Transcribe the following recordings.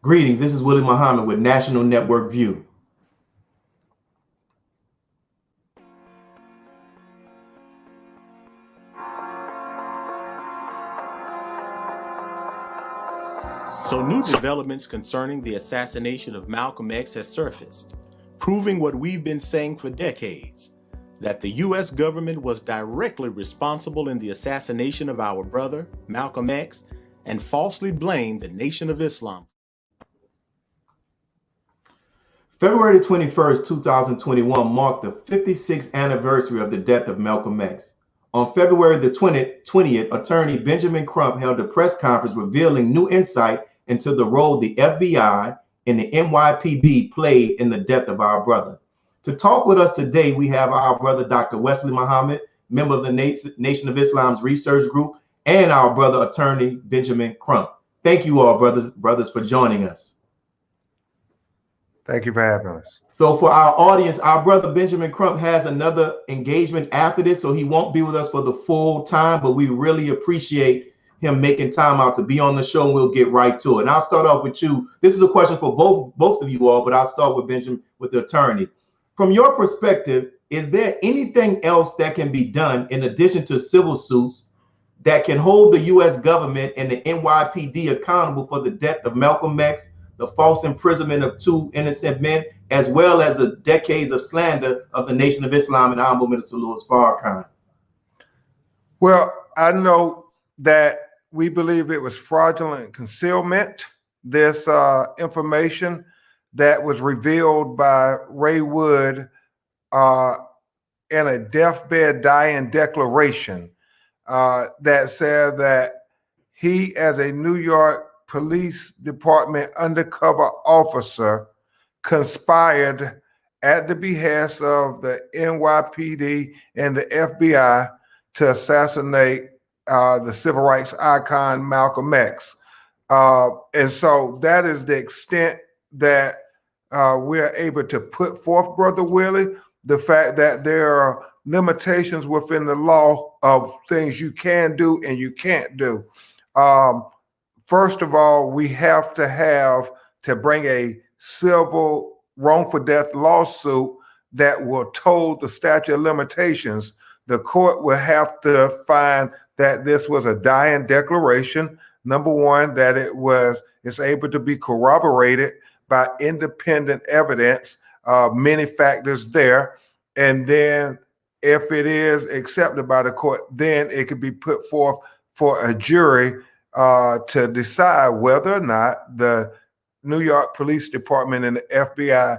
Greetings, this is Wesley Muhammad with National Network View. So new developments concerning the assassination of Malcolm X has surfaced, proving what we've been saying for decades, that the U.S. government was directly responsible in the assassination of our brother, Malcolm X, and falsely blamed the Nation of Islam. February 21st, 2021 marked the 56th anniversary of the death of Malcolm X. On February the 20th, attorney Benjamin Crump held a press conference revealing new insight into the role the FBI and the NYPD played in the death of our brother. To talk with us today, we have our brother, Dr. Wesley Muhammad, member of the Nation of Islam's research group, and our brother, attorney Benjamin Crump. Thank you all, brothers, for joining us. Thank you for having us. So for our audience, our brother Benjamin Crump has another engagement after this, so he won't be with us for the full time, but we really appreciate him making time out to be on the show, and we'll get right to it. And I'll start off with you. This is a question for both of you all, but I'll start with Benjamin, with the attorney. From your perspective, is there anything else that can be done in addition to civil suits that can hold the U.S. government and the NYPD accountable for the death of Malcolm X, the false imprisonment of 2 innocent men, as well as the decades of slander of the Nation of Islam and Honorable Minister Louis Farrakhan? Well, I know that we believe it was fraudulent concealment, this information that was revealed by Ray Wood in a deathbed dying declaration that said that he, as a New York Police Department undercover officer, conspired at the behest of the NYPD and the FBI to assassinate the civil rights icon Malcolm X. And so that is the extent that we're able to put forth, Brother Willie, the fact that there are limitations within the law of things you can do and you can't do. First of all, we have to bring a civil wrongful death lawsuit that will toll the statute of limitations. The court will have to find that this was a dying declaration. Number one, that it's able to be corroborated by independent evidence, many factors there. And then if it is accepted by the court, then it could be put forth for a jury to decide whether or not the New York Police Department and the FBI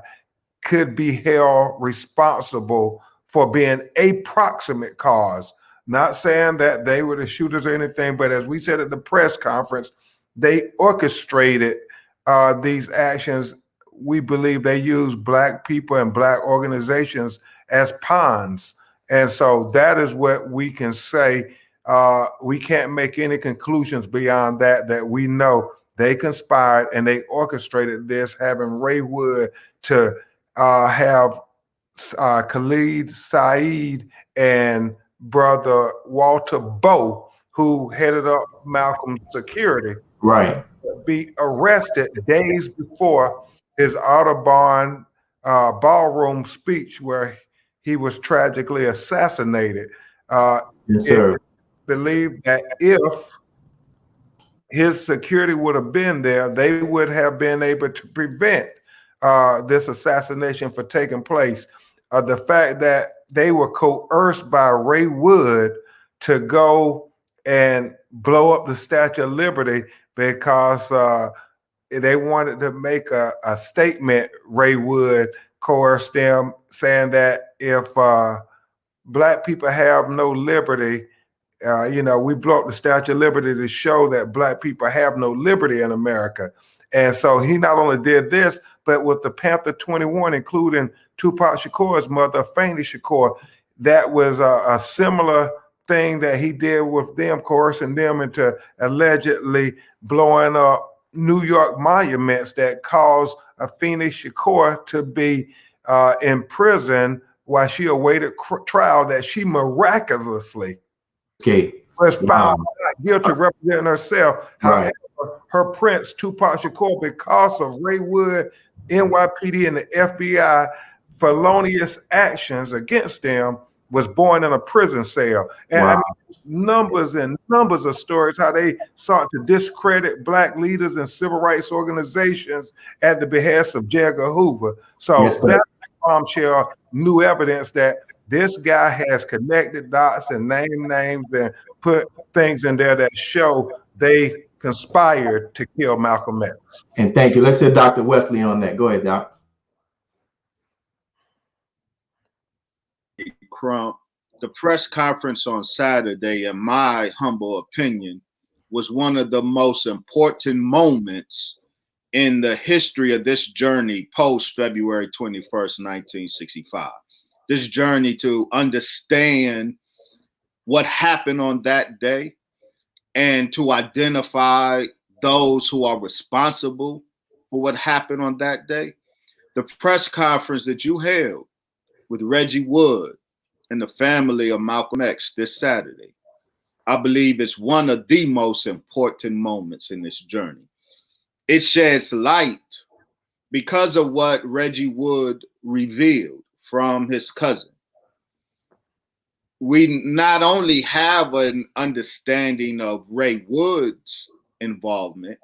could be held responsible for being a proximate cause. Not saying that they were the shooters or anything, but as we said at the press conference, they orchestrated these actions. We believe they used Black people and Black organizations as pawns. And so that is what we can say. We can't make any conclusions beyond that we know they conspired and they orchestrated this, having Ray Wood to have Khalid Saeed and Brother Walter Bowe, who headed up Malcolm's security, right, be arrested days before his Audubon ballroom speech where he was tragically assassinated. Yes, sir. Believe that if his security would have been there, they would have been able to prevent this assassination from taking place. The fact that they were coerced by Ray Wood to go and blow up the Statue of Liberty because they wanted to make a statement. Ray Wood coerced them, saying that if Black people have no liberty, we blow up the Statue of Liberty to show that Black people have no liberty in America. And so he not only did this, but with the Panther 21, including Tupac Shakur's mother, Afeni Shakur, that was a similar thing that he did with them, coercing them into allegedly blowing up New York monuments that caused Afeni Shakur to be in prison while she awaited trial, that she miraculously was found not guilty, representing herself. Right. However, her prince, Tupac Shakur, because of Ray Wood, NYPD, and the FBI felonious actions against them, was born in a prison cell. And Wow. I mean, numbers and numbers of stories how they sought to discredit Black leaders and civil rights organizations at the behest of J. Edgar Hoover. So Yes, sir. that's bombshell, new evidence that this guy has connected dots and named names and put things in there that show they conspired to kill Malcolm X. And thank you. Let's hear Dr. Wesley on that. Go ahead, Doc. Crump, the press conference on Saturday, in my humble opinion, was one of the most important moments in the history of this journey post February 21st, 1965. This journey to understand what happened on that day and to identify those who are responsible for what happened on that day. The press conference that you held with Reggie Wood and the family of Malcolm X this Saturday, I believe it's one of the most important moments in this journey. It sheds light because of what Reggie Wood revealed from his cousin. We not only have an understanding of Ray Wood's involvement,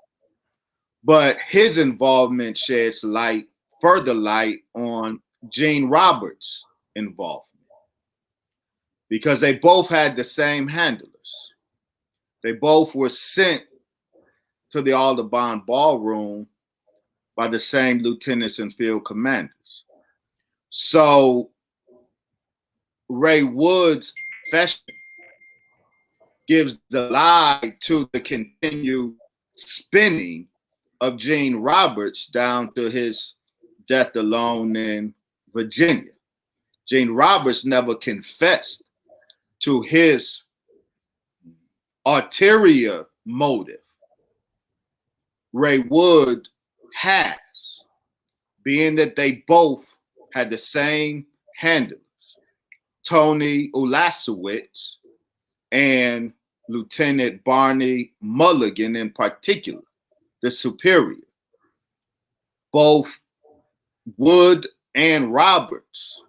but his involvement sheds light, further light on Gene Roberts' involvement, because they both had the same handlers. They both were sent to the Audubon Ballroom by the same lieutenants and field commanders. So Ray Wood's confession gives the lie to the continued spinning of Gene Roberts down to his death alone in Virginia. Gene Roberts never confessed to his ulterior motive. Ray Wood has, being that they both had the same handlers, Tony Ulasewicz and Lieutenant Barney Mulligan in particular, the superior. Both Wood and Roberts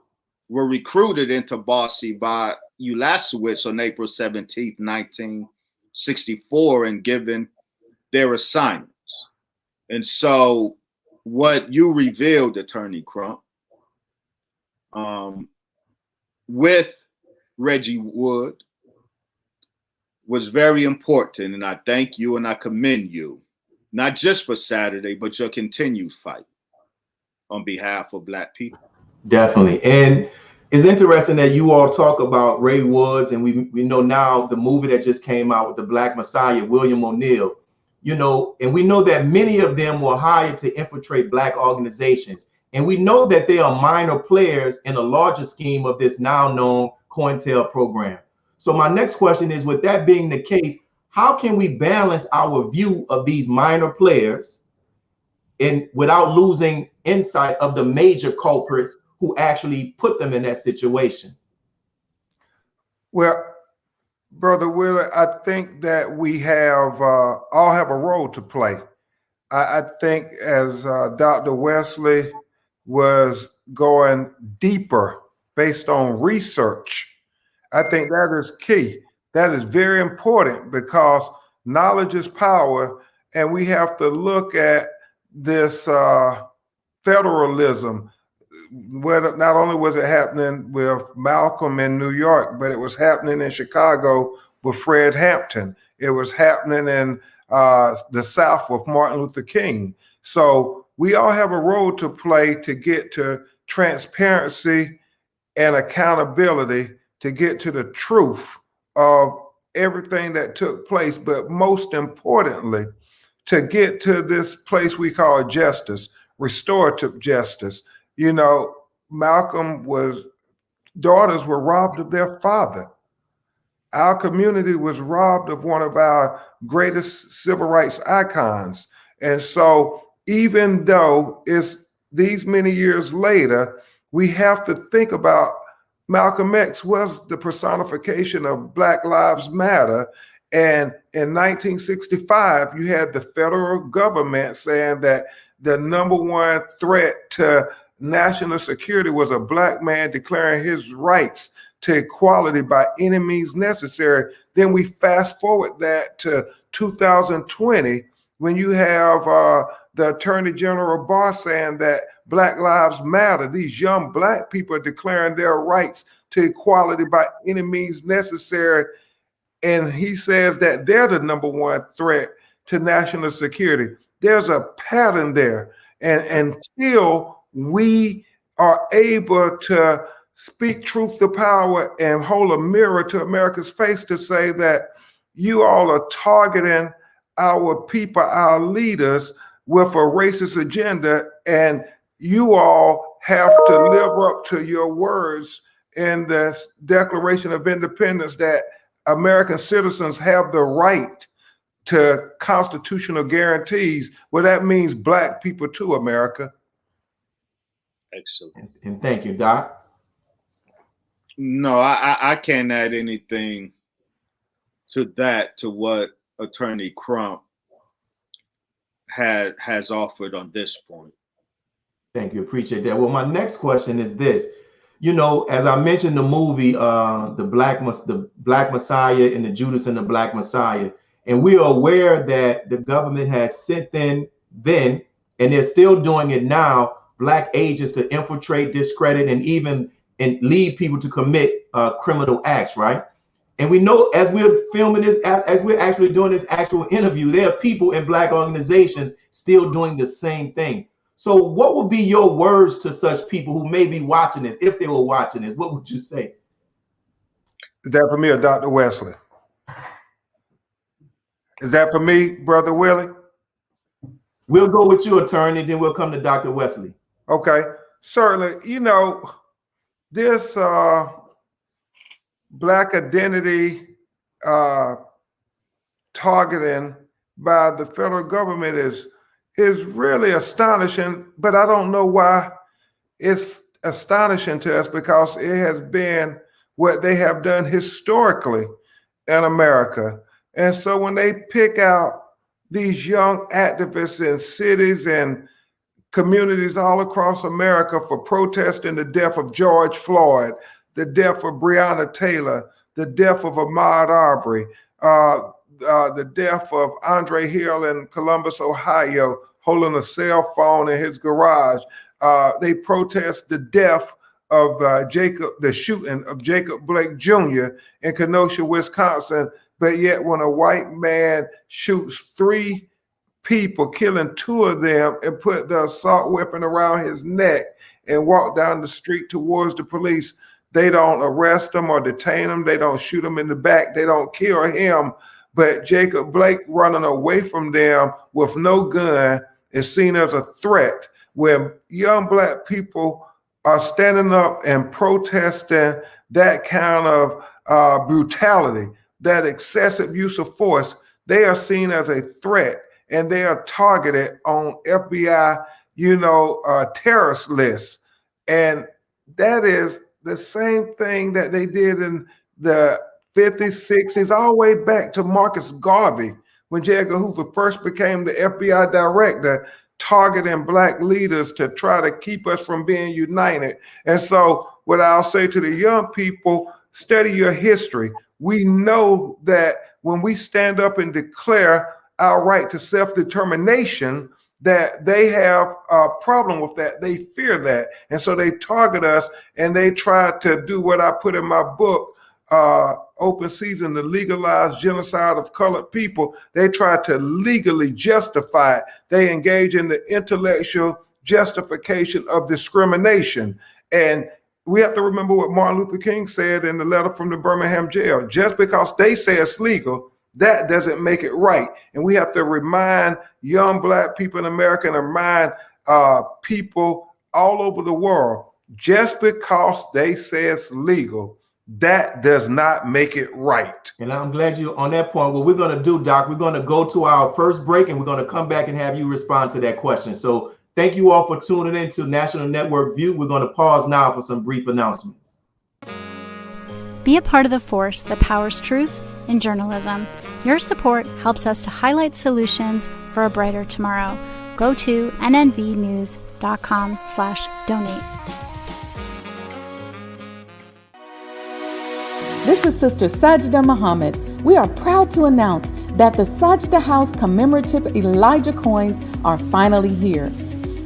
were recruited into Boise by Ulasewicz on April 17th, 1964, and given their assignments. And so what you revealed, Attorney Crump, with Reggie Wood was very important. And I thank you and I commend you, not just for Saturday, but your continued fight on behalf of Black people. Definitely. And it's interesting that you all talk about Ray Woods, and we know now the movie that just came out with the Black Messiah, William O'Neill, you know, and we know that many of them were hired to infiltrate Black organizations. And we know that they are minor players in a larger scheme of this now known COINTEL program. So my next question is, with that being the case, how can we balance our view of these minor players and without losing insight of the major culprits who actually put them in that situation? Well, Brother Willie, I think that we have all have a role to play. I think as Dr. Wesley was going deeper based on research, I think that is key. That is very important because knowledge is power, and we have to look at this federalism, where not only was it happening with Malcolm in New York, but it was happening in Chicago with Fred Hampton. It was happening in the South with Martin Luther King. So we all have a role to play to get to transparency and accountability, to get to the truth of everything that took place, but most importantly, to get to this place we call justice, restorative justice. You know, daughters were robbed of their father. Our community was robbed of one of our greatest civil rights icons. And so even though it's these many years later, we have to think about Malcolm X was the personification of Black Lives Matter. And in 1965, you had the federal government saying that the number one threat to national security was a black man declaring his rights to equality by any means necessary. Then we fast forward that to 2020, when you have the Attorney General Barr saying that Black Lives Matter. These young black people are declaring their rights to equality by any means necessary. And he says that they're the number one threat to national security. There's a pattern there. And until we are able to speak truth to power and hold a mirror to America's face to say that you all are targeting our people, our leaders, with a racist agenda, and you all have to live up to your words in the Declaration of Independence that American citizens have the right to constitutional guarantees. Well, that means black people too, America. Excellent. And thank you, Doc. No, I can't add anything to that, to what Attorney Crump has offered on this point. Thank you. Appreciate that. Well, my next question is this. You know, as I mentioned, the movie, the Black Messiah and the Judas and the Black Messiah, and we are aware that the government has sent in then, and they're still doing it now, black agents to infiltrate, discredit, and even lead people to commit criminal acts, right? And we know as we're filming this, as we're actually doing this actual interview, there are people in black organizations still doing the same thing. So what would be your words to such people who may be watching this, if they were watching this? What would you say? Is that for me or Dr. Wesley? Is that for me, Brother Willie? We'll go with you, attorney, then we'll come to Dr. Wesley. Okay, certainly. You know, this black identity targeting by the federal government is really astonishing, but I don't know why it's astonishing to us, because it has been what they have done historically in America. And so when they pick out these young activists in cities and communities all across America for protesting the death of George Floyd, the death of Breonna Taylor, the death of Ahmaud Arbery, the death of Andre Hill in Columbus, Ohio, holding a cell phone in his garage. They protest the death of the shooting of Jacob Blake Jr. in Kenosha, Wisconsin. But yet when a white man shoots 3 people, killing 2 of them, and put the assault weapon around his neck and walk down the street towards the police, they don't arrest him or detain him. They don't shoot him in the back. They don't kill him. But Jacob Blake running away from them with no gun is seen as a threat, where young black people are standing up and protesting that kind of brutality, that excessive use of force. They are seen as a threat, and they are targeted on FBI, terrorist lists. And that is the same thing that they did in the 50s, 60s, all the way back to Marcus Garvey, when J. Edgar Hoover first became the FBI director, targeting black leaders to try to keep us from being united. And so what I'll say to the young people, study your history. We know that when we stand up and declare our right to self-determination, that they have a problem with that. They fear that. And so they target us, and they try to do what I put in my book, Open Season, the legalized genocide of colored people. They try to legally justify it. They engage in the intellectual justification of discrimination. And we have to remember what Martin Luther King said in the letter from the Birmingham jail. Just because they say it's legal, that doesn't make it right. And we have to remind young black people in America and remind people all over the world, just because they say it's legal, that does not make it right. And I'm glad you're on that point. What we're going to do, Doc, we're going to go to our first break, and we're going to come back and have you respond to that question. So thank you all for tuning in to National Network View. We're going to pause now for some brief announcements. Be a part of the force that powers truth, in journalism. Your support helps us to highlight solutions for a brighter tomorrow. Go to nnvnews.com/donate. This is Sister Sajda Muhammad. We are proud to announce that the Sajda House commemorative Elijah coins are finally here.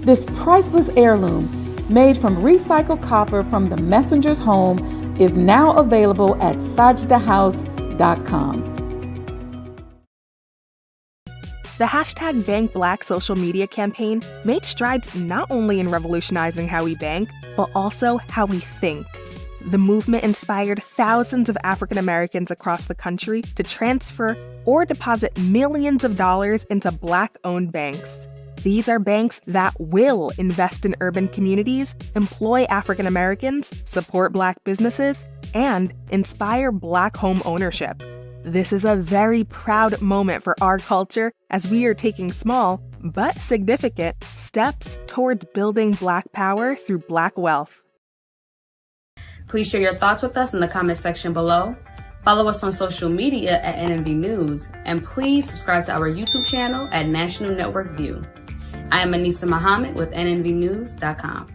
This priceless heirloom, made from recycled copper from the messenger's home, is now available at sajdahouse.com. The hashtag Bank Black social media campaign made strides not only in revolutionizing how we bank, but also how we think. The movement inspired thousands of African Americans across the country to transfer or deposit millions of dollars into Black-owned banks. These are banks that will invest in urban communities, employ African Americans, support Black businesses, and inspire Black home ownership. This is a very proud moment for our culture as we are taking small, but significant, steps towards building Black power through Black wealth. Please share your thoughts with us in the comment section below. Follow us on social media at NNV News, and please subscribe to our YouTube channel at National Network View. I am Anissa Muhammad with nnvnews.com.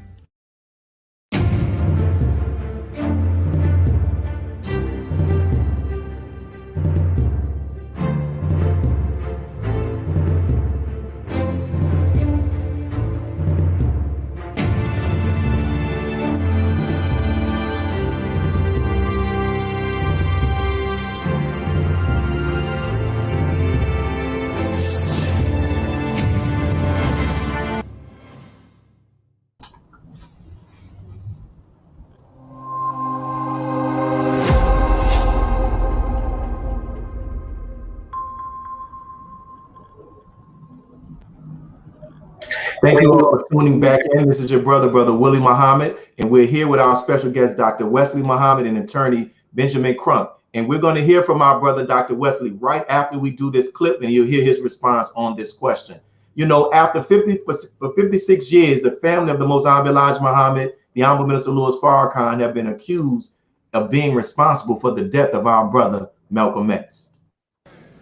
Thank you all for tuning back in. This is your brother, Wesley Muhammad, and we're here with our special guest, Dr. Wesley Muhammad, and attorney Benjamin Crump. And we're going to hear from our brother, Dr. Wesley, right after we do this clip, and you'll hear his response on this question. You know, after 56 years, the family of the Most Honorable Elijah Muhammad, the Honorable Minister Louis Farrakhan, have been accused of being responsible for the death of our brother, Malcolm X.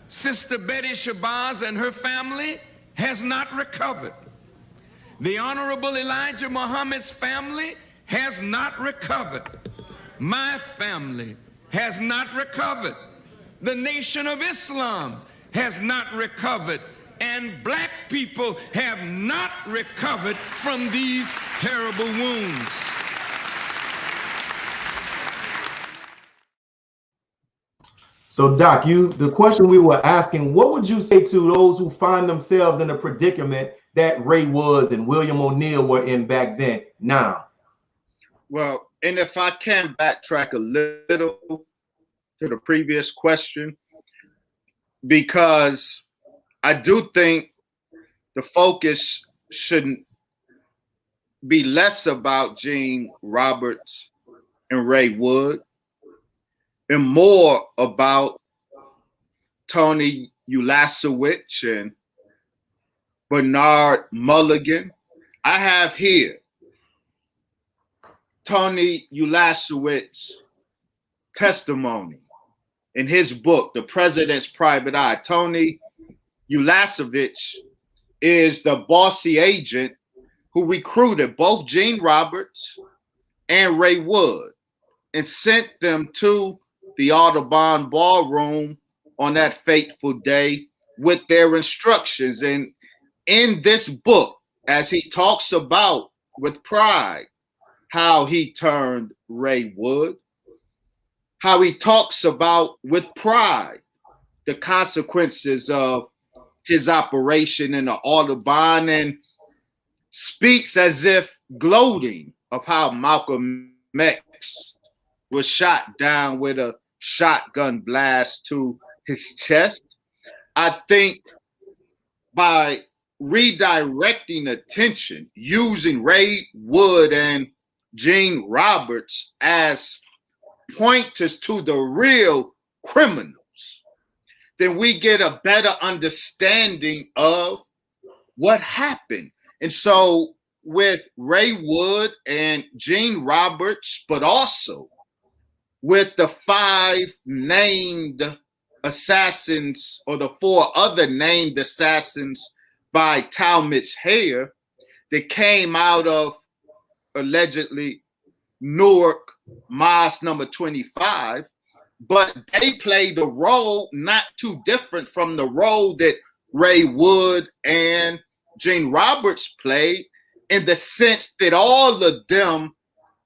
Sister Betty Shabazz and her family has not recovered. The Honorable Elijah Muhammad's family has not recovered. My family has not recovered. The Nation of Islam has not recovered. And Black people have not recovered from these terrible wounds. So, Doc, the question we were asking, what would you say to those who find themselves in a predicament that Ray Woods and William O'Neill were in back then now? Well, and if I can backtrack a little to the previous question, because I do think the focus shouldn't be less about Gene Roberts and Ray Wood and more about Tony Ulasewicz and Bernard Mulligan. I have here Tony Ulasewicz's testimony in his book, The President's Private Eye. Tony Ulasewicz is the bossy agent who recruited both Gene Roberts and Ray Wood and sent them to the Audubon Ballroom on that fateful day with their instructions. And in this book, as he talks about with pride how he turned Ray Wood, how he talks about with pride the consequences of his operation in the Audubon, and speaks as if gloating of how Malcolm X was shot down with a shotgun blast to his chest. I think by redirecting attention, using Ray Wood and Gene Roberts as pointers to the real criminals, then we get a better understanding of what happened. And so with Ray Wood and Gene Roberts, but also with the 5 named assassins or the 4 other named assassins by Talmadge Hayer that came out of allegedly Newark Mosque number 25, but they played a role not too different from the role that Ray Wood and Gene Roberts played, in the sense that all of them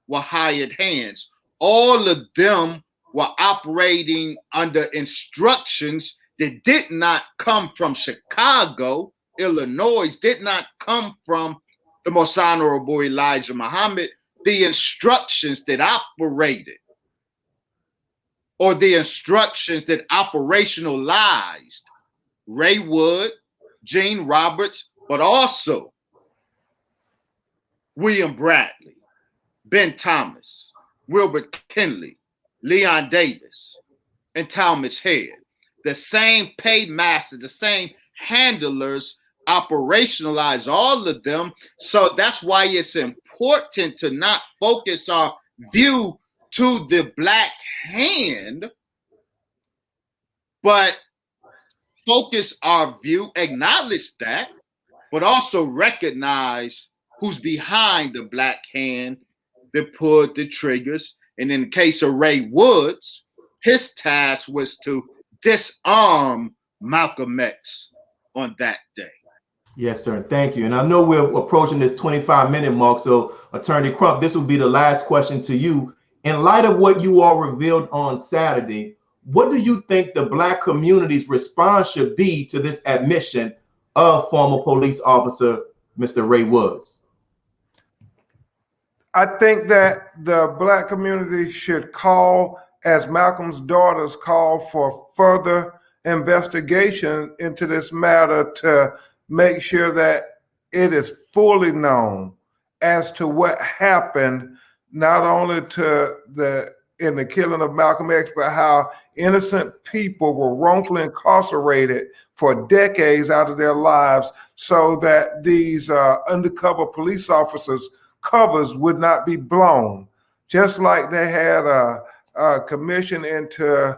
were hired hands. All of them were operating under instructions that did not come from Chicago, Illinois, did not come from the Most Honorable Elijah Muhammad. The instructions that operated, or the instructions that operationalized Ray Wood, Gene Roberts, but also William Bradley, Ben Thomas, Wilbert Kinley, Leon Davis, and Talmadge Hayer. The same paymaster, the same handlers operationalize all of them. So that's why it's important to not focus our view to the black hand, but focus our view, acknowledge that, but also recognize who's behind the black hand that pulled the triggers. And in the case of Ray Woods, his task was to disarm Malcolm X on that day. Yes, sir. Thank you. And I know we're approaching this 25-minute mark. So, Attorney Crump, this will be the last question to you. In light of what you all revealed on Saturday, what do you think the black community's response should be to this admission of former police officer Mr. Ray Woods? I think that the black community should call, as Malcolm's daughters call, for further investigation into this matter to make sure that it is fully known as to what happened, not only in the killing of Malcolm X, but how innocent people were wrongfully incarcerated for decades out of their lives, so that these undercover police officers' covers would not be blown. Just like they had a commission into,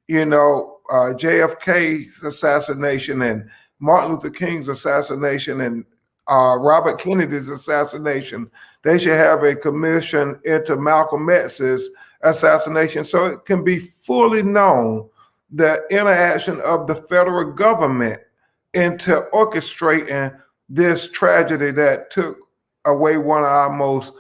JFK's assassination and Martin Luther King's assassination and Robert Kennedy's assassination, they should have a commission into Malcolm X's assassination, so it can be fully known the interaction of the federal government into orchestrating this tragedy that took away one of our most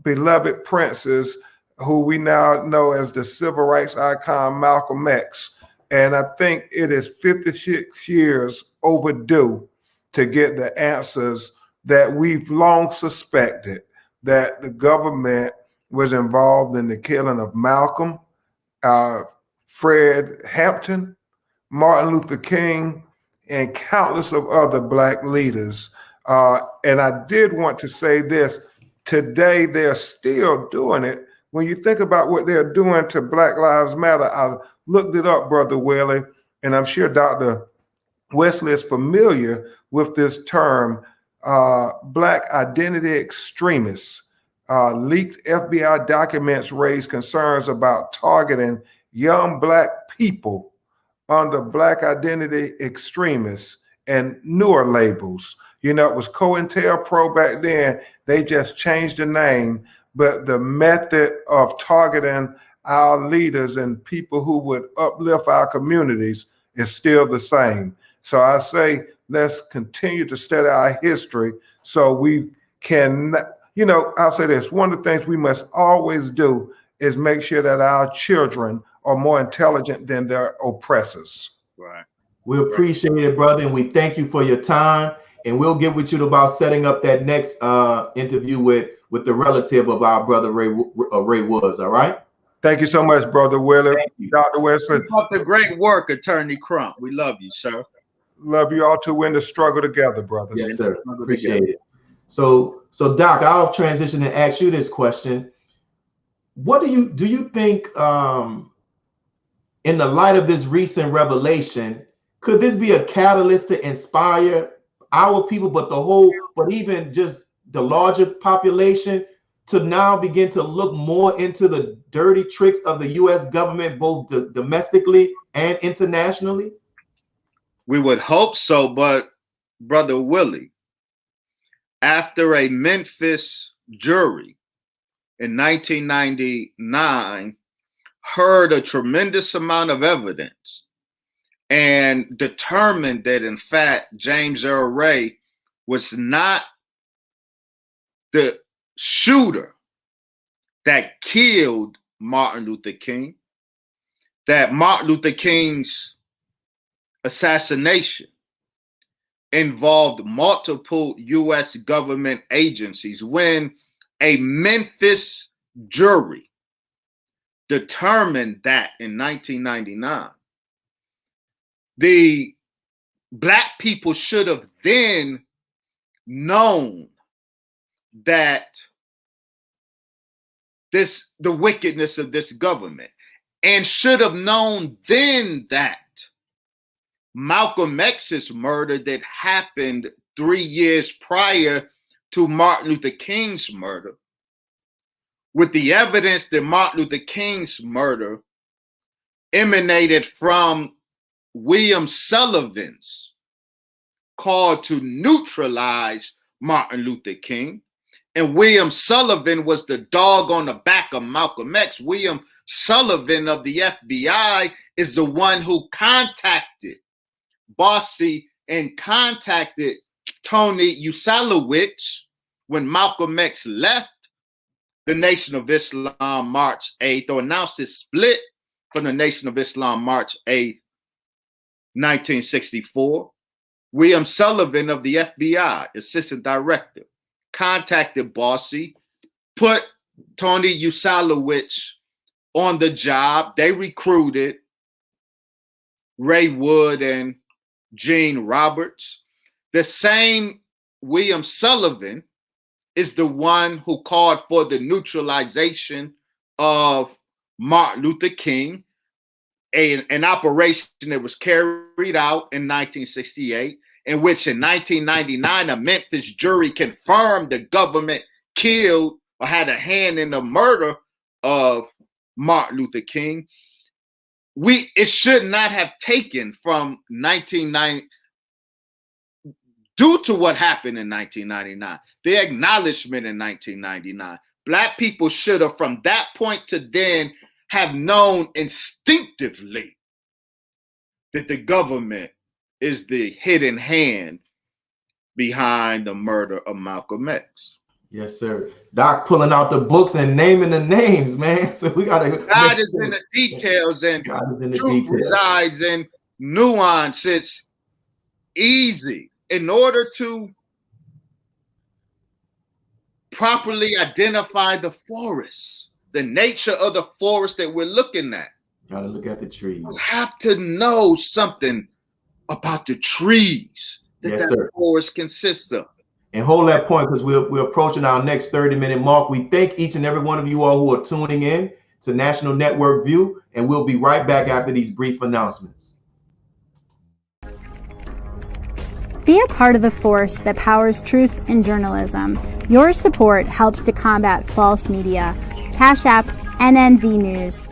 beloved princes, who we now know as the civil rights icon, Malcolm X. And I think it is 56 years overdue to get the answers that we've long suspected, that the government was involved in the killing of Malcolm, Fred Hampton, Martin Luther King, and countless of other black leaders. And I did want to say this, today they're still doing it. When you think about what they're doing to Black Lives Matter, I looked it up, Brother Willie, and I'm sure Dr. Wesley is familiar with this term, Black identity extremists. Leaked FBI documents raise concerns about targeting young Black people under Black identity extremists and newer labels. It was COINTELPRO back then. They just changed the name, but the method of targeting our leaders and people who would uplift our communities is still the same. So I say, let's continue to study our history so we can, I'll say this, one of the things we must always do is make sure that our children are more intelligent than their oppressors. Right. We appreciate it, brother, and we thank you for your time. And we'll get with you about setting up that next interview with the relative of our brother Ray Woods. All right. Thank you so much, Brother Willie. Dr. Wesley. Keep up the great work, Attorney Crump. We love you, sir. Love you all to win the struggle together, brothers. Yes, sir. Appreciate it. So Doc, I'll transition and ask you this question. What do you think, in the light of this recent revelation, could this be a catalyst to inspire our people, but even just the larger population, to now begin to look more into the dirty tricks of the U.S. government, both domestically and internationally? We would hope so, but Brother Willie, after a Memphis jury in 1999 heard a tremendous amount of evidence and determined that, in fact, James Earl Ray was not the shooter that killed Martin Luther King, that Martin Luther King's assassination involved multiple U.S. government agencies. When a Memphis jury determined that in 1999, the Black people should have then known that the wickedness of this government, and should have known then that Malcolm X's murder that happened 3 years prior to Martin Luther King's murder, with the evidence that Martin Luther King's murder emanated from William Sullivan's call to neutralize Martin Luther King. And William Sullivan was the dog on the back of Malcolm X. William Sullivan of the FBI is the one who contacted Bossy and contacted Tony Usalowicz when Malcolm X left the Nation of Islam March 8th, or announced his split from the Nation of Islam March 8th, 1964. William Sullivan of the FBI, assistant director, contacted Bossy, put Tony Usalowicz on the job. They recruited Ray Wood and Gene Roberts. The same William Sullivan is the one who called for the neutralization of Martin Luther King, an operation that was carried out in 1968, in which in 1999, a Memphis jury confirmed the government killed or had a hand in the murder of Martin Luther King. It should not have taken from 1990, due to what happened in 1999, the acknowledgement in 1999. Black people should have, from that point to then, have known instinctively that the government is the hidden hand behind the murder of Malcolm X. Yes, sir. Doc pulling out the books and naming the names, man. So we gotta. God is in the details, and truth resides in nuance. It's easy. In order to properly identify the forest, the nature of the forest that we're looking at, you gotta look at the trees. You have to know something about the trees that forest consists of. And hold that point, because we're approaching our next 30-minute mark. We thank each and every one of you all who are tuning in to National Network View, and we'll be right back after these brief announcements. Be a part of the force that powers truth in journalism. Your support helps to combat false media. Cash App NNV News.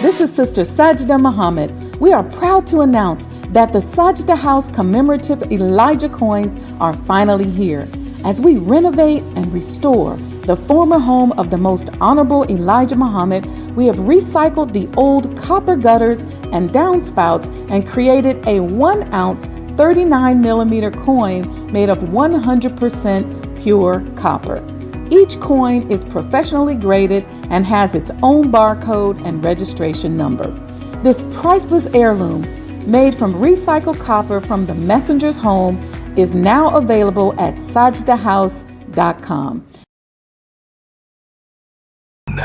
This is Sister Sajda Muhammad. We are proud to announce that the Sajda House commemorative Elijah coins are finally here. As we renovate and restore the former home of the Most Honorable Elijah Muhammad, we have recycled the old copper gutters and downspouts and created a 1 ounce 39mm coin made of 100% pure copper. Each coin is professionally graded and has its own barcode and registration number. This priceless heirloom, made from recycled copper from the messenger's home, is now available at sajdahouse.com.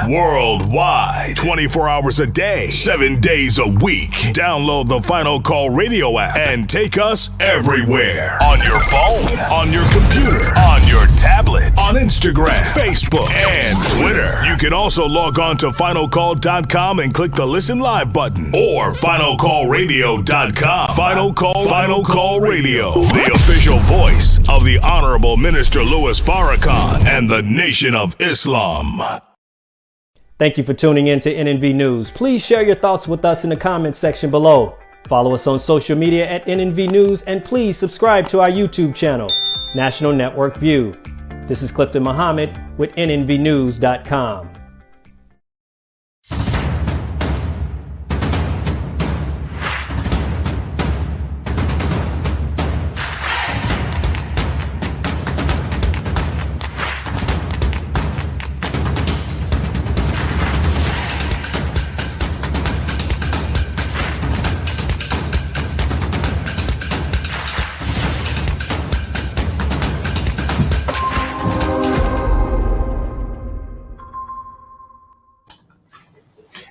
Worldwide, 24 hours a day, 7 days a week. Download the Final Call Radio app and take us everywhere. On your phone, on your computer, on your tablet, on Instagram. Instagram, Facebook, and Twitter. You can also log on to finalcall.com and click the listen live button, or finalcallradio.com. Final Call Radio, the official voice of the Honorable Minister Louis Farrakhan and the Nation of Islam. Thank you for tuning in to NNV News. Please share your thoughts with us in the comments section below. Follow us on social media at NNV News, and please subscribe to our YouTube channel, National Network View. This is Clifton Muhammad with NNVnews.com.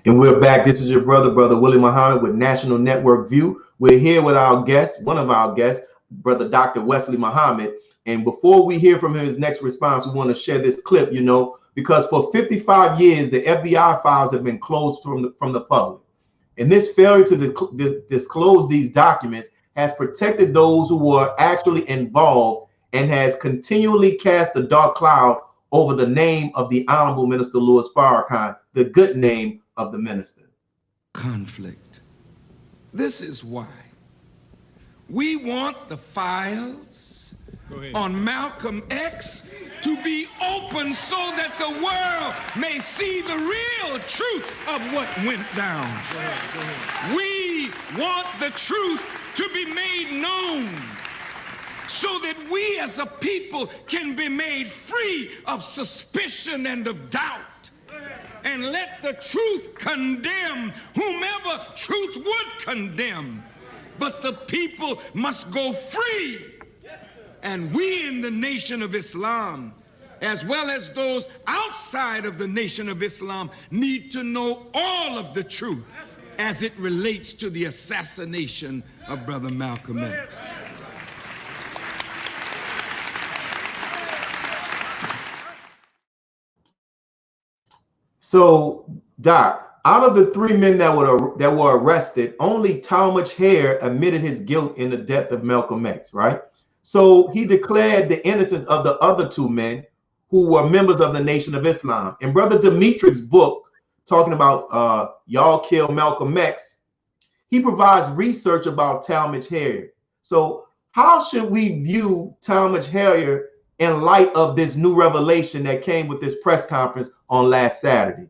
And we're back. This is your brother Wesley Muhammad with National Network View. We're here with our guest, one of our guests, Brother Dr. Wesley Muhammad. And before we hear from his next response, we want to share this clip, because for 55 years, the FBI files have been closed from the public. And this failure to disclose these documents has protected those who were actually involved and has continually cast a dark cloud over the name of the Honorable Minister Louis Farrakhan, the good name of the minister. Conflict. This is why we want the files on Malcolm X to be open so that the world may see the real truth of what went down. We want the truth to be made known so that we as a people can be made free of suspicion and of doubt. And let the truth condemn whomever truth would condemn. But the people must go free. And we in the Nation of Islam, as well as those outside of the Nation of Islam, need to know all of the truth as it relates to the assassination of Brother Malcolm X. So, Doc, out of the 3 men that were arrested, only Talmadge Hayer admitted his guilt in the death of Malcolm X, right? So he declared the innocence of the other 2 men who were members of the Nation of Islam. In Brother Demetrick's book, talking about Y'all Kill Malcolm X, he provides research about Talmadge Hayer. So how should we view Talmadge Hayer in light of this new revelation that came with this press conference on last Saturday?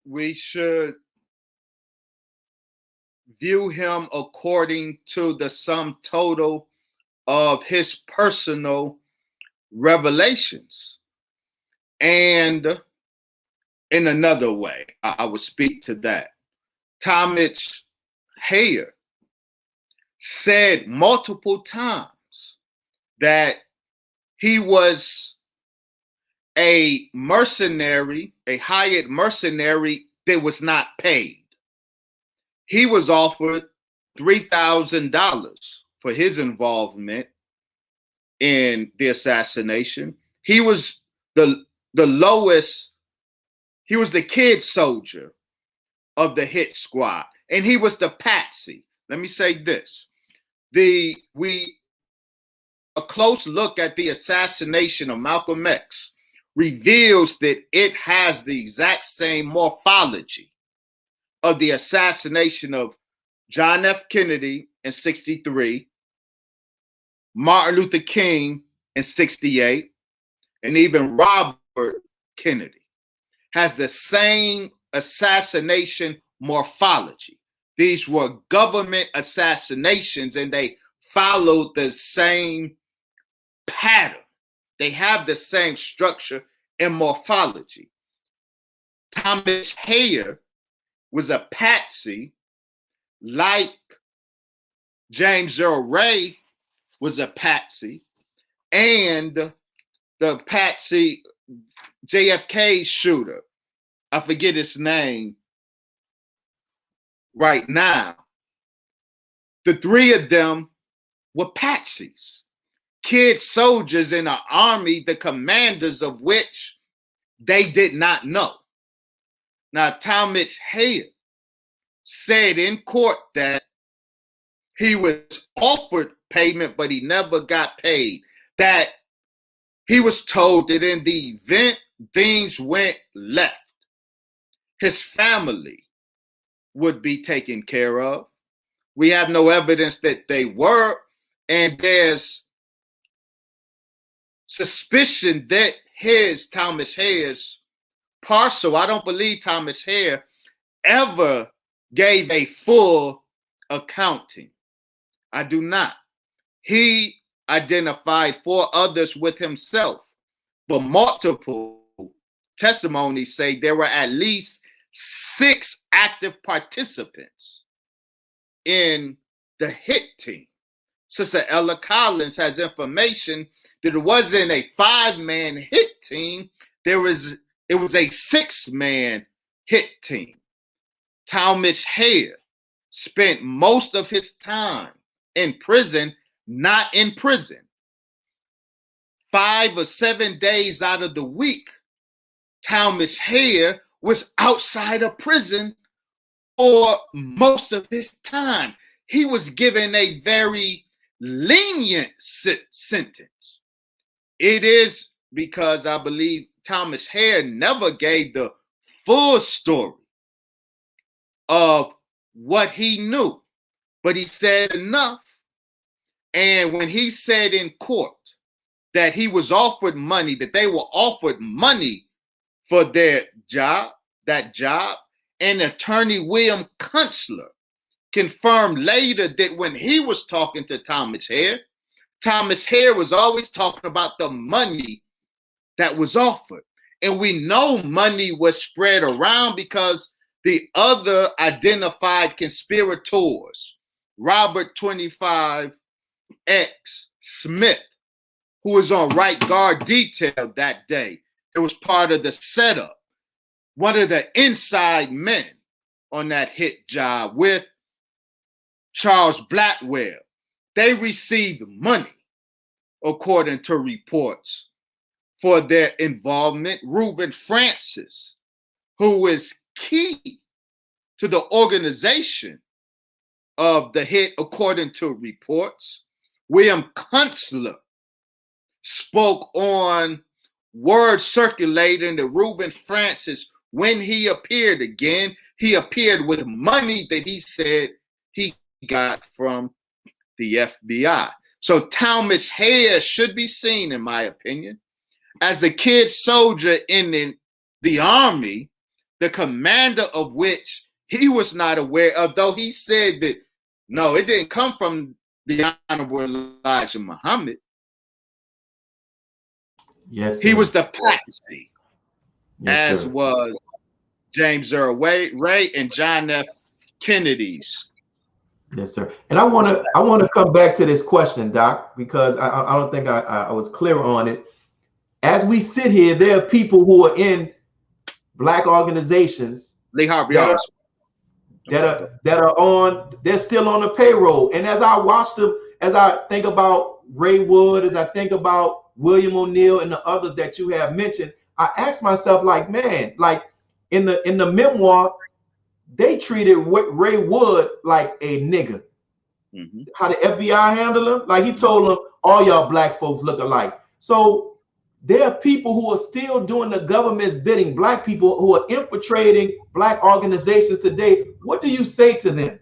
We should view him according to the sum total of his personal revelations. And in another way, I would speak to that. Talmadge Hayer said multiple times that he was a mercenary, a hired mercenary that was not paid. He was offered $3,000 for his involvement in the assassination. He was the lowest, he was the kid soldier of the hit squad, and he was the patsy. Let me say this. A close look at the assassination of Malcolm X reveals that it has the exact same morphology of the assassination of John F. Kennedy in 1963, Martin Luther King in 1968, and even Robert Kennedy. Has the same assassination morphology. These were government assassinations, and they followed the same pattern. They have the same structure and morphology. Talmadge Hayer was a patsy, like James Earl Ray was a patsy, and the patsy JFK shooter, I forget his name right now. The 3 of them were patsies. kid soldiers in an army, the commanders of which they did not know. Now, Talmadge Hayer said in court that he was offered payment, but he never got paid. That he was told that in the event things went left, his family would be taken care of. We have no evidence that they were, and there's suspicion that Talmadge Hayer's parcel, I don't believe Talmadge Hayer ever gave a full accounting. I do not. He identified 4 others with himself, but multiple testimonies say there were at least 6 active participants in the hit team. Sister Ella Collins has information that it wasn't a 5-man hit team. It was a 6-man hit team. Talmadge Hayer spent most of his time in prison, not in prison. 5 or 7 days out of the week, Talmadge Hayer was outside of prison for most of his time. He was given a very lenient sentence. It is because I believe Talmadge Hayer never gave the full story of what he knew, but he said enough. And when he said in court that he was offered money, that they were offered money for their job, and attorney William Kunstler confirmed later that when he was talking to Talmadge Hayer was always talking about the money that was offered. And we know money was spread around because the other identified conspirators, Robert 25X Smith, who was on right guard detail that day, it was part of the setup, one of the inside men on that hit job with Charles Blackwell. They received money, according to reports, for their involvement. Reuben Francis, who is key to the organization of the hit, according to reports. William Kunstler spoke on word circulating that Reuben Francis, when he appeared again, he appeared with money that he said he got from the FBI. So Talmadge Hayer should be seen, in my opinion, as the kid soldier in the army, the commander of which he was not aware of, though he said that, no, it didn't come from the Honorable Elijah Muhammad. Yes, he was the patsy, yes, as was James Earl Ray and John F. Kennedy's. Yes, sir. And I want to come back to this question, Doc, because I don't think I was clear on it. As we sit here, there are people who are in Black organizations Lee Harvey that are they're still on the payroll. And as I watch them, as I think about Ray Wood, as I think about William O'Neill and the others that you have mentioned, I ask myself, like, man, like in the memoir, they treated Ray Wood like a nigger. Mm-hmm. How the FBI handled him, like he told them, all y'all black folks look alike. So there are people who are still doing the government's bidding, Black people who are infiltrating Black organizations today. What do you say to them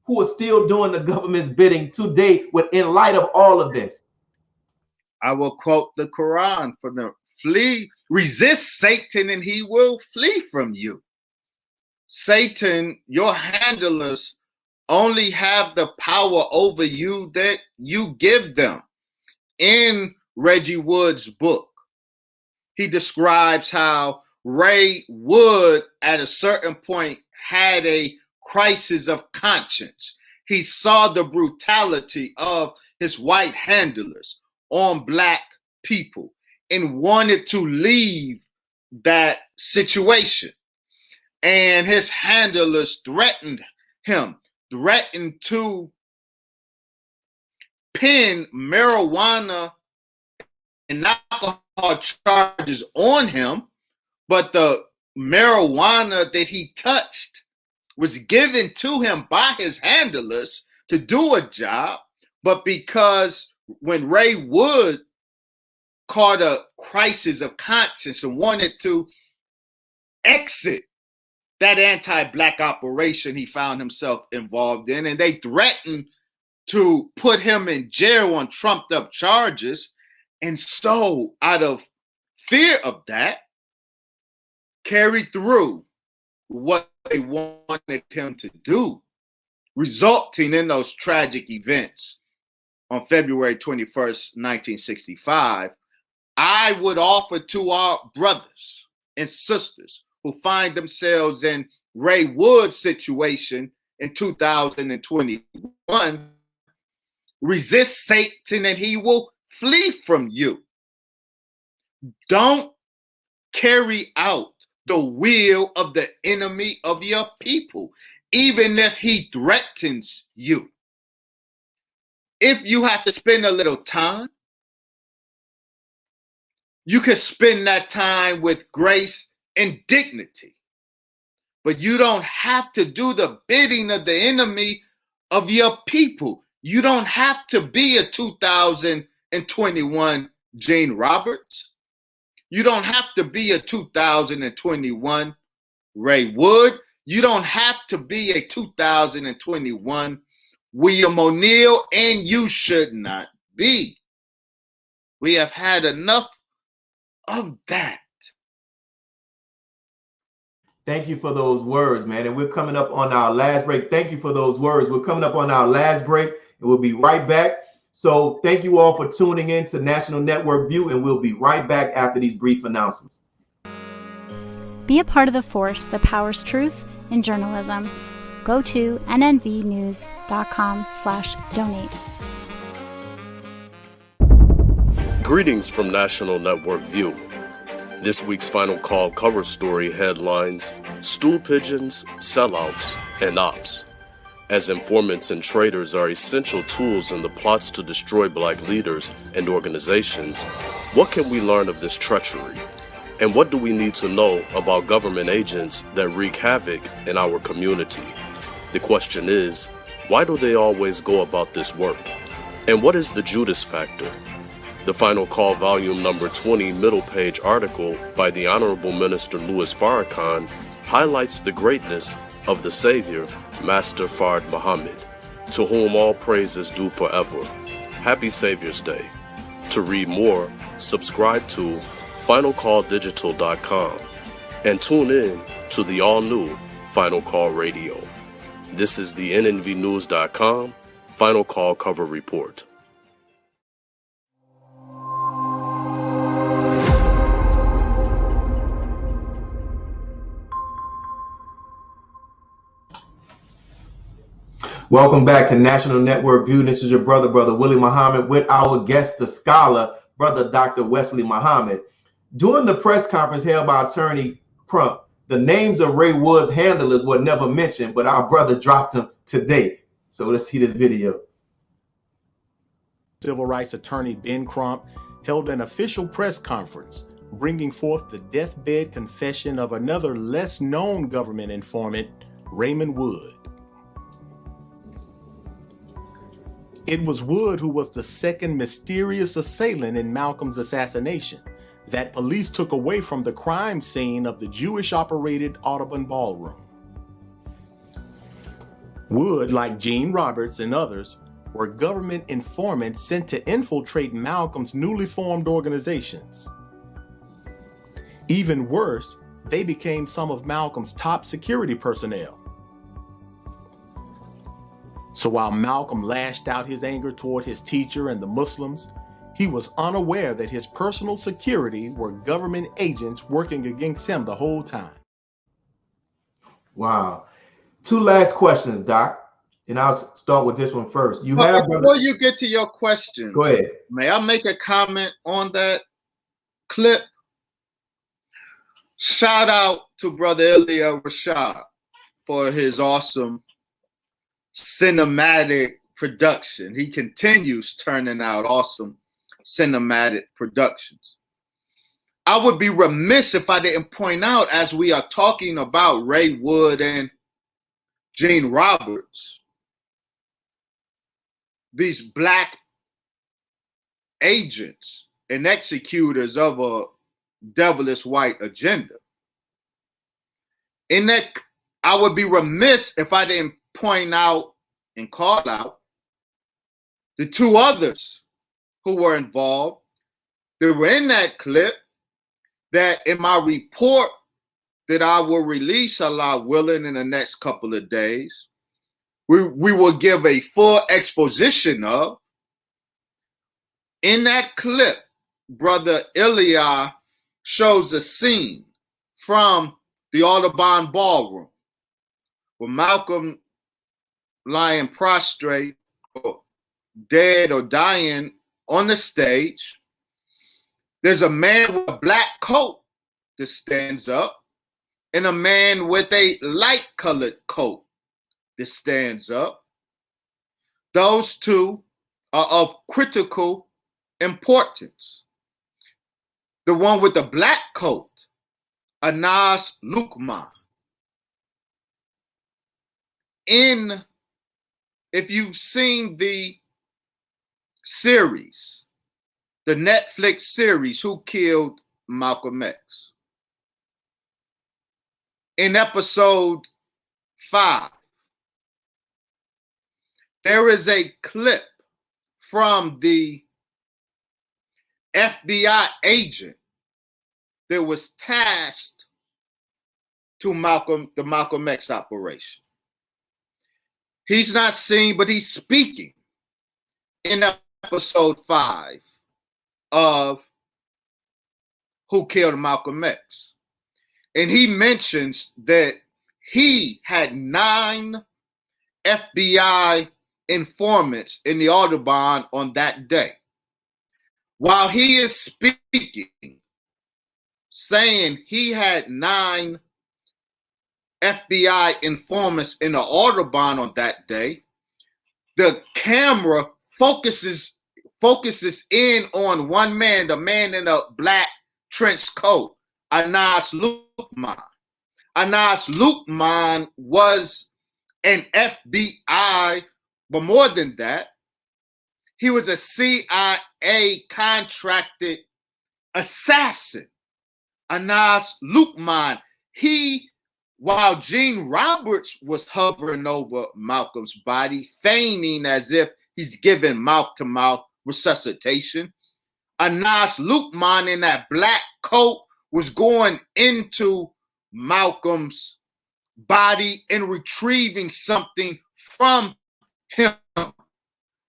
who are still doing the government's bidding today in light of all of this? I will quote the Quran for them. Resist Satan and he will flee from you. Satan, your handlers only have the power over you that you give them. In Reggie Wood's book, he describes how Ray Wood at a certain point had a crisis of conscience. He saw the brutality of his white handlers on Black people and wanted to leave that situation. And his handlers threatened him, threatened to pin marijuana and alcohol charges on him, but the marijuana that he touched was given to him by his handlers to do a job. But because when Ray Wood caught a crisis of conscience and wanted to exit that anti-Black operation he found himself involved in, and they threatened to put him in jail on trumped up charges. And so out of fear of that, carried through what they wanted him to do, resulting in those tragic events on February 21st, 1965. I would offer to our brothers and sisters who find themselves in Ray Wood's situation in 2021, resist Satan and he will flee from you. Don't carry out the will of the enemy of your people, even if he threatens you. If you have to spend a little time, you can spend that time with grace and dignity. But you don't have to do the bidding of the enemy of your people. You don't have to be a 2021 Gene Roberts. You don't have to be a 2021 Ray Wood. You don't have to be a 2021 William O'Neill, and you should not be. We have had enough of that. Thank you for those words, man. And we're coming up on our last break. Thank you for those words. We're coming up on our last break, and we'll be right back. So thank you all for tuning in to National Network View, and we'll be right back after these brief announcements. Be a part of the force that powers truth in journalism. Go to nnvnews.com/donate. Greetings from National Network View. This week's final call cover story headlines: Stool Pigeons, Sellouts, and Ops. As informants and traitors are essential tools in the plots to destroy Black leaders and organizations, what can we learn of this treachery? And what do we need to know about government agents that wreak havoc in our community? The question is, why do they always go about this work? And what is the Judas factor? The Final Call Volume Number 20 middle page article by the Honorable Minister Louis Farrakhan highlights the greatness of the Savior, Master Fard Muhammad, to whom all praise is due forever. Happy Savior's Day. To read more, subscribe to FinalCallDigital.com and tune in to the all-new Final Call Radio. This is the NNVNews.com Final Call Cover Report. Welcome back to National Network View. This is your brother Wesley Muhammad, with our guest, the scholar, Brother Dr. Wesley Muhammad. During the press conference held by Attorney Crump, the names of Ray Wood's handlers were never mentioned, but our brother dropped them today. So let's see this video. Civil rights attorney Ben Crump held an official press conference, bringing forth the deathbed confession of another less-known government informant, Raymond Wood. It was Wood who was the second mysterious assailant in Malcolm's assassination that police took away from the crime scene of the Jewish-operated Audubon Ballroom. Wood, like Gene Roberts and others, were government informants sent to infiltrate Malcolm's newly formed organizations. Even worse, they became some of Malcolm's top security personnel. So while Malcolm lashed out his anger toward his teacher and the Muslims, he was unaware that his personal security were government agents working against him the whole time. Wow. Two last questions, Doc, and I'll start with this one first. Before you get to your question, go ahead. May I make a comment on that clip? Shout out to Brother Elia Rashad for his awesome cinematic production. He continues turning out awesome cinematic productions. I would be remiss if I didn't point out, as we are talking about Ray Wood and Gene Roberts, these black agents and executors of a devilish white agenda. In that, I would be remiss if I didn't point out and call out the two others who were involved. They were in that clip that in my report that I will release, Allah willing, in the next couple of days, we will give a full exposition of. In that clip, Brother Ilya shows a scene from the Audubon Ballroom with Malcolm lying prostrate or dead or dying on the stage. There's a man with a black coat that stands up and a man with a light-colored coat that stands up. Those two are of critical importance. The one with the black coat, Anas Lukman. If you've seen the series, the Netflix series, Who Killed Malcolm X? In episode 5, there is a clip from the FBI agent that was tasked to the Malcolm X operation. He's not seen, but he's speaking in episode 5 of Who Killed Malcolm X. And he mentions that he had 9 FBI informants in the Audubon on that day. While he is speaking, saying he had 9 FBI informants in the Audubon on that day, the camera focuses in on one man, the man in a black trench coat, Anas Lukman. Anas Lukman was an FBI, but more than that, he was a CIA contracted assassin. Anas Lukman, while Gene Roberts was hovering over Malcolm's body, feigning as if he's giving mouth-to-mouth resuscitation, Anas Lukman in that black coat was going into Malcolm's body and retrieving something from him.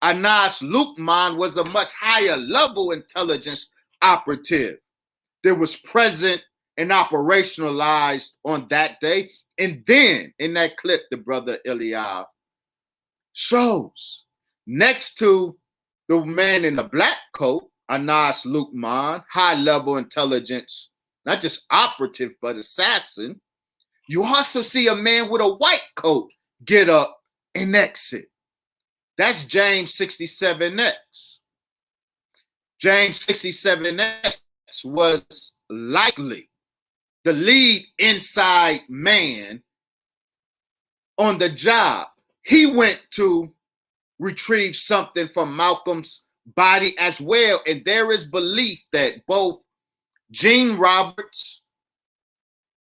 Anas Lukman was a much higher level intelligence operative that was present and operationalized on that day. And then in that clip, the brother Eliab shows next to the man in the black coat, Anas Lukman, high level intelligence, not just operative, but assassin, you also see a man with a white coat get up and exit. That's James 67X. James 67X was likely the lead inside man on the job. He went to retrieve something from Malcolm's body as well. And there is belief that both Gene Roberts,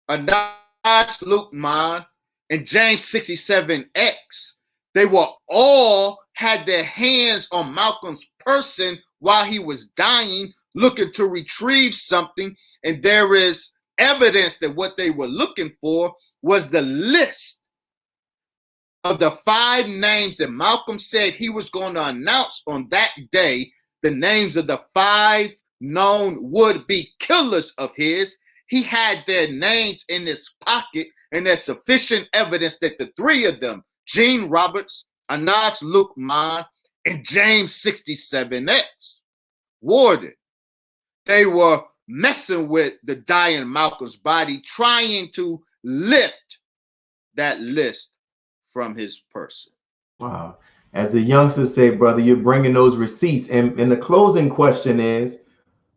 Anas Lukman, and James 67X, they were all had their hands on Malcolm's person while he was dying, looking to retrieve something. And there is evidence that what they were looking for was the list of the 5 names that Malcolm said he was going to announce on that day, the names of the 5 known would-be killers of his. He had their names in his pocket, and there's sufficient evidence that the 3 of them, Gene Roberts, Anas Lukman, and James 67X, Warden, they were messing with the dying Malcolm's body, trying to lift that list from his person. Wow. As the youngsters say, brother, you're bringing those receipts. And the closing question is,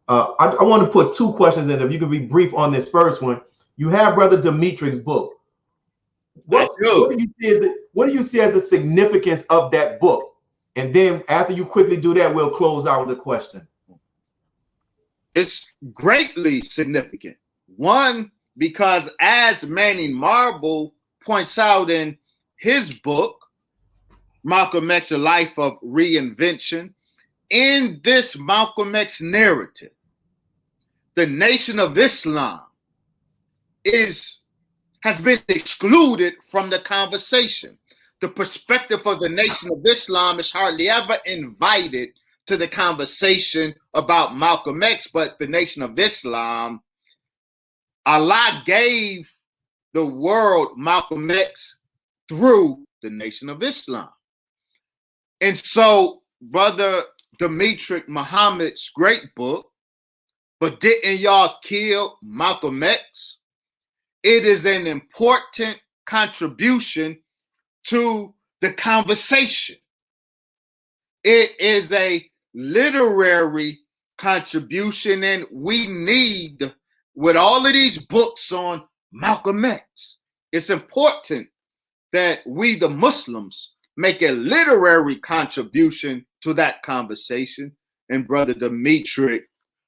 I want to put two questions in. If you could be brief on this first one. You have Brother Dimitri's book. What do you see as the significance of that book? And then after you quickly do that, we'll close out with a question. It's greatly significant. One, because as Manning Marble points out in his book, Malcolm X, A Life of Reinvention, in this Malcolm X narrative, the Nation of Islam has been excluded from the conversation. The perspective of the Nation of Islam is hardly ever invited to the conversation about Malcolm X, but the Nation of Islam, Allah gave the world Malcolm X through the Nation of Islam. And so, Brother Wesley Muhammad's great book, But Didn't Y'all Kill Malcolm X? It is an important contribution to the conversation. It is a literary contribution, and we need, with all of these books on Malcolm X, it's important that we, the Muslims, make a literary contribution to that conversation. And Brother Wesley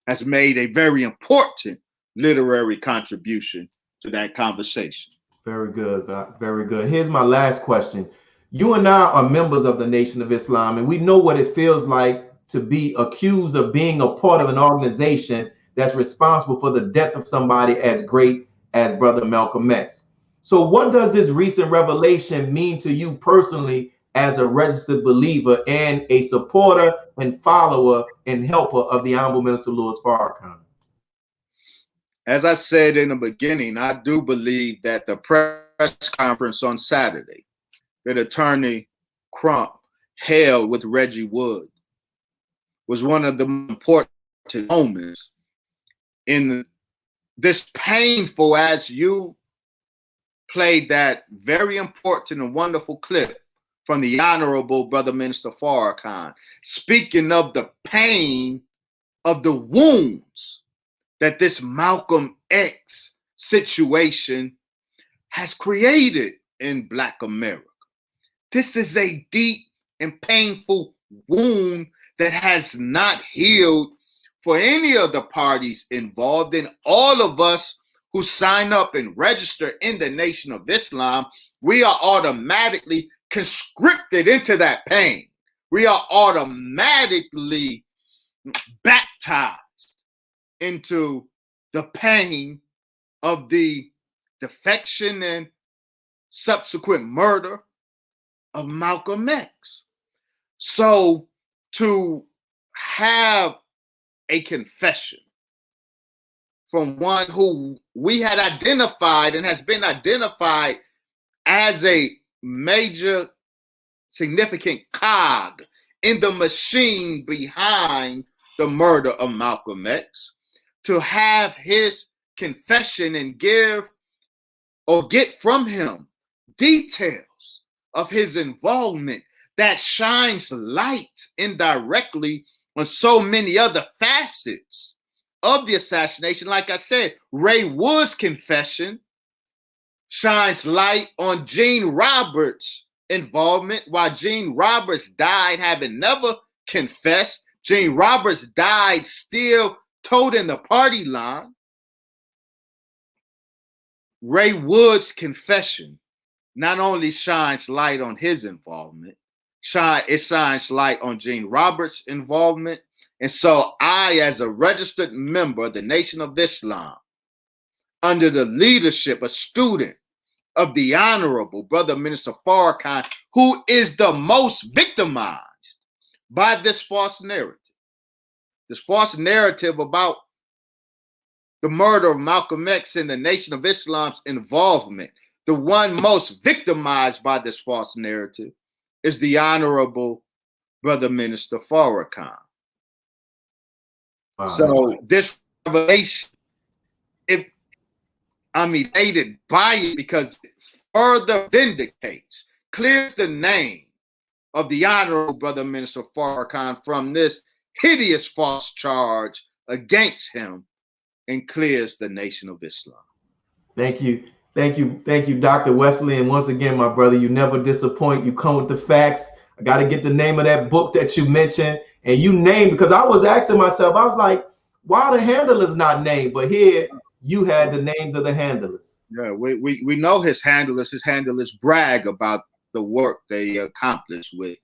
has made a very important literary contribution to that conversation. Very good. Very good. Here's my last question. You and I are members of the Nation of Islam, and we know what it feels like to be accused of being a part of an organization that's responsible for the death of somebody as great as Brother Malcolm X. So what does this recent revelation mean to you personally as a registered believer and a supporter and follower and helper of the Honorable Minister Louis Farrakhan? As I said in the beginning, I do believe that the press conference on Saturday that Attorney Crump held with Reggie Wood was one of the important moments in this painful, as you played that very important and wonderful clip from the Honorable Brother Minister Farrakhan, speaking of the pain of the wounds that this Malcolm X situation has created in Black America. This is a deep and painful wound that has not healed for any of the parties involved, and all of us who sign up and register in the Nation of Islam, we are automatically conscripted into that pain. We are automatically baptized into the pain of the defection and subsequent murder of Malcolm X. So to have a confession from one who we had identified and has been identified as a major significant cog in the machine behind the murder of Malcolm X, to have his confession and give or get from him details of his involvement that shines light indirectly on so many other facets of the assassination. Like I said, Ray Wood's confession shines light on Gene Roberts' involvement. While Gene Roberts died having never confessed, Gene Roberts died still toting the party line. Ray Wood's confession not only shines light on his involvement, it shines light on Gene Roberts' involvement. And so I, as a registered member of the Nation of Islam, under the leadership, a student of the Honorable Brother Minister Farrakhan, who is the most victimized by this false narrative about the murder of Malcolm X and the Nation of Islam's involvement, the one most victimized by this false narrative is the Honorable Brother Minister Farrakhan. Wow. So this revelation, I'm elated by it because it further vindicates, clears the name of the Honorable Brother Minister Farrakhan from this hideous false charge against him and clears the Nation of Islam. Thank you. Thank you. Thank you, Dr. Wesley. And once again, my brother, you never disappoint. You come with the facts. I got to get the name of that book that you mentioned. And you named, because I was asking myself, I was like, why are the handlers not named? But here you had the names of the handlers. Yeah, we know his handlers. His handlers brag about the work they accomplished with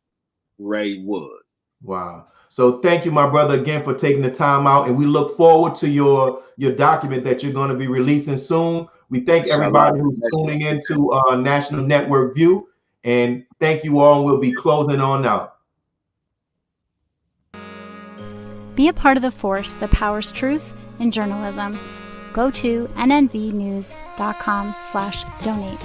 Ray Wood. Wow. So thank you, my brother, again for taking the time out. And we look forward to your document that you're going to be releasing soon. We thank everybody who's tuning into National Network View. And thank you all. And we'll be closing on out. Be a part of the force that powers truth in journalism. Go to nnvnews.com/donate.